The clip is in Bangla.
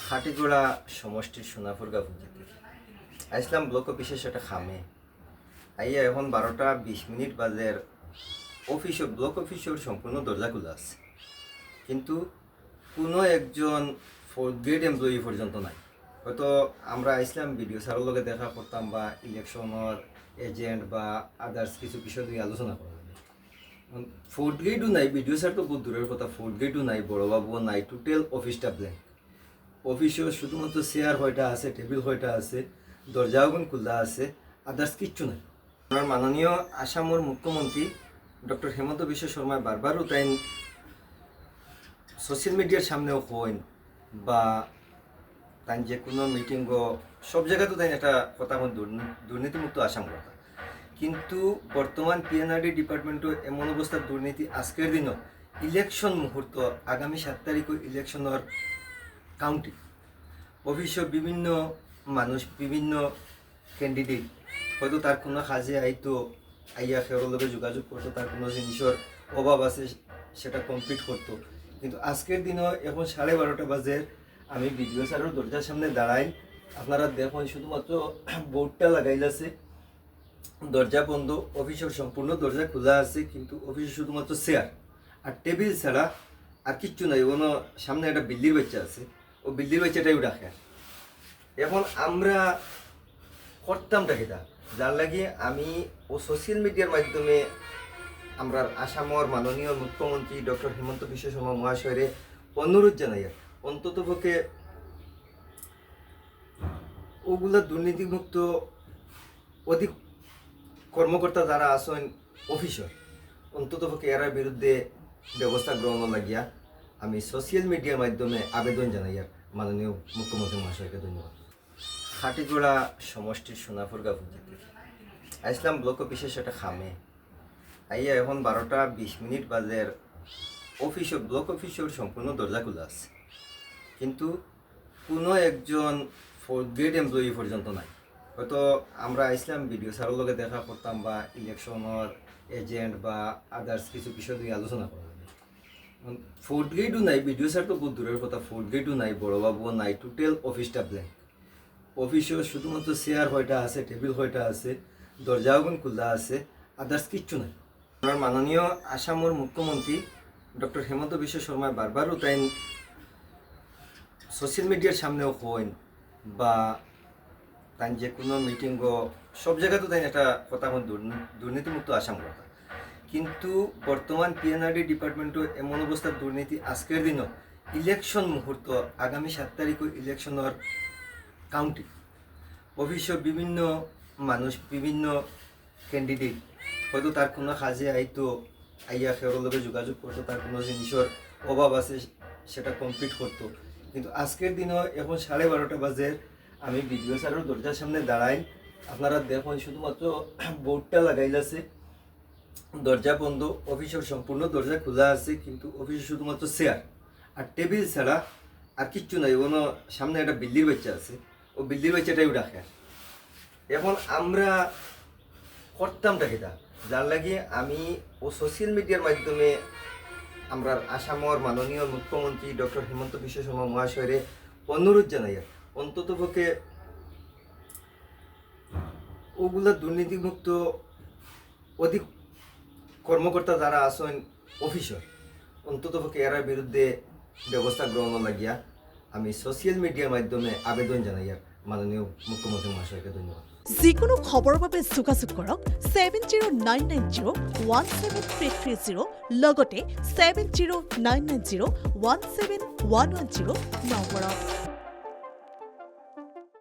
খাটিগোড়া সমষ্টির সোনাপুরগা পঞ্চায়েতে আসলাম ব্লক অফিসের সেটা খামে আইয়া এখন 12:20 বাজের ব্লক অফিসের সম্পূর্ণ দরজা খোলা আছে, কিন্তু কোনো একজন ফোর্থ গ্রেড এমপ্লয়ি পর্যন্ত নাই। হয়তো আমরা আসলাম ভিডিও স্যারের লগে দেখা করতাম বা ইলেকশনের এজেন্ট বা আদার্স কিছু বিষয় নিয়ে আলোচনা করলাম। ফোর্থ গ্রেডও নাই, ভিডিও স্যার তো বহুত দূরের কথা, ফোর্থ গ্রেডও নাই, বড়বাবুও নাই, টোটাল অফিসটা ব্ল্যাঙ্ক। অফিসেও শুধুমাত্র চেয়ার হয়টা আছে, টেবিল হয়টা আছে, দরজাও খোলা আছে, আদার্স কিচ্ছু নাই। আমার মাননীয় আসামের মুখ্যমন্ত্রী ডক্টর হেমন্ত বিশ্ব শর্মা বারবারও তাই সোশ্যাল মিডিয়ার সামনেও কইন বা তাই যে কোনো মিটিংও সব জায়গাতে তাই একটা কথা আমার দুর্নীতিমুক্ত আসাম কথা, কিন্তু বর্তমান পিএনআরডি ডিপার্টমেন্টও এমন অবস্থার দুর্নীতি আজকের দিনও ইলেকশন মুহূর্ত আগামী 7 তারিখ ইলেকশনের কাউন্টিং অফিসে বিভিন্ন মানুষ বিভিন্ন ক্যান্ডিডেট হয়তো তার কোনো কাজে আইতো আইয়া খেয়ার লগে যোগাযোগ করতো, তার কোনো জিনিসের অভাব আছে সেটা কমপ্লিট করতো, কিন্তু আজকের দিনও এখন 12:30 বাজে আমি বিডিও স্যারের দরজার সামনে দাঁড়াই। আপনারা দেখুন শুধুমাত্র বোর্ডটা লাগাইল আছে, দরজা বন্ধ, অফিসের সম্পূর্ণ দরজা খোলা আছে, কিন্তু অফিসে শুধুমাত্র চেয়ার আর টেবিল ছাড়া আর কিচ্ছু নাই। কোনো সামনে একটা বিল্লির বাচ্চা আছে, ও বিল্লির বাচ্চাটাই ডাকে। এখন আমরা করতামটা কিটা, যার লাগে আমি ও সোশ্যাল মিডিয়ার মাধ্যমে আমরা আসামের মাননীয় মুখ্যমন্ত্রী ডক্টর হেমন্ত বিশ্ব শর্মা মহাশয়ের অনুরোধ জানাই, অন্ততপক্ষে ওগুলা দুর্নীতিমুক্ত অধিক কর্মকর্তা যারা আছেন অফিসার, অন্ততপক্ষে এর বিরুদ্ধে ব্যবস্থা গ্রহণ লাগিয়া আমি সোশ্যাল মিডিয়ার মাধ্যমে আবেদন জানাই মাননীয় মুখ্যমন্ত্রী মহাশয়কে ধন্যবাদ। খাটিগোড়া সমষ্টির সোনাপুরগা পঞ্চায়েতে আসলাম ব্লক অফিসের সেটা খামে আইয়া এখন 12:20 বাজের ব্লক অফিসের সম্পূর্ণ দরজা খোলা আছে, কিন্তু কোনো একজন ফোর্থ গ্রেড এমপ্লয়ি পর্যন্ত নাই। হয়তো আমরা আসলাম ভিডিও স্যারের লগে দেখা করতাম বা ইলেকশনের এজেন্ট বা আদার্স কিছু বিষয় নিয়ে আলোচনা করলাম। ফোর্থ গ্রেডও নাই, ভিডিও স্যার তো বহুত দূরের কথা, ফোর্থ গ্রেডও নাই, বড়বাবুও নাই, টোটাল অফিসটা ব্ল্যাঙ্ক। অফিসেও শুধুমাত্র চেয়ার হয়টা আছে, টেবিল হয়টা আছে, দরজাও খোলা আছে, আদার্স কিচ্ছু নাই। আমার মাননীয় আসামের মুখ্যমন্ত্রী ডক্টর হেমন্ত বিশ্ব শর্মা বারবারও তাই সোশ্যাল মিডিয়ার সামনেও কইন বা তাই যে কোনো মিটিংও সব জায়গাতে তাই একটা কথা আমার দুর্নীতিমুক্ত আসাম কথা, কিন্তু বর্তমান পিএনআরডি ডিপার্টমেন্টও এমন অবস্থার দুর্নীতি আজকের দিনও ইলেকশন মুহূর্ত আগামী 7 তারিখ ইলেকশনের কাউন্টিং অফিসে বিভিন্ন মানুষ বিভিন্ন ক্যান্ডিডেট হয়তো তার কোনো কাজে আইতো আইয়া খেয়ার লগে যোগাযোগ করতো, তার কোনো জিনিসের অভাব আছে সেটা কমপ্লিট করতো, কিন্তু আজকের দিনও এখন 12:30 বাজে আমি বিডিও স্যারের দরজার সামনে দাঁড়াই। আপনারা দেখুন শুধুমাত্র বোর্ডটা লাগাইল আছে, দরজা বন্ধ, অফিসের সম্পূর্ণ দরজা খোলা আছে, কিন্তু অফিসে শুধুমাত্র চেয়ার আর টেবিল ছাড়া আর কিচ্ছু নাই। কোনো সামনে একটা বিল্লির বাচ্চা আছে, ও বিল্লির বাচ্চাটাই ডাকে। এখন আমরা করতামটা কিটা, যার লাগে আমি ও সোশ্যাল মিডিয়ার মাধ্যমে আমরা আসামের মাননীয় মুখ্যমন্ত্রী ডক্টর হেমন্ত বিশ্ব শর্মা মহাশয়ের অনুরোধ জানাই, অন্ততপক্ষে ওগুলা দুর্নীতিমুক্ত অধিক কর্মকর্তা যারা আছেন অফিসার, অন্ততপক্ষে এর বিরুদ্ধে ব্যবস্থা গ্রহণ লাগিয়া আমি সোশ্যাল মিডিয়ার মাধ্যমে আবেদন জানাই মাননীয় মুখ্যমন্ত্রী মহাশয়কে ধন্যবাদ। যিকোনো খবৰৰ বাবে যোগাযোগ কৰক 7099017330 লগতে 7099017110 নম্বৰত।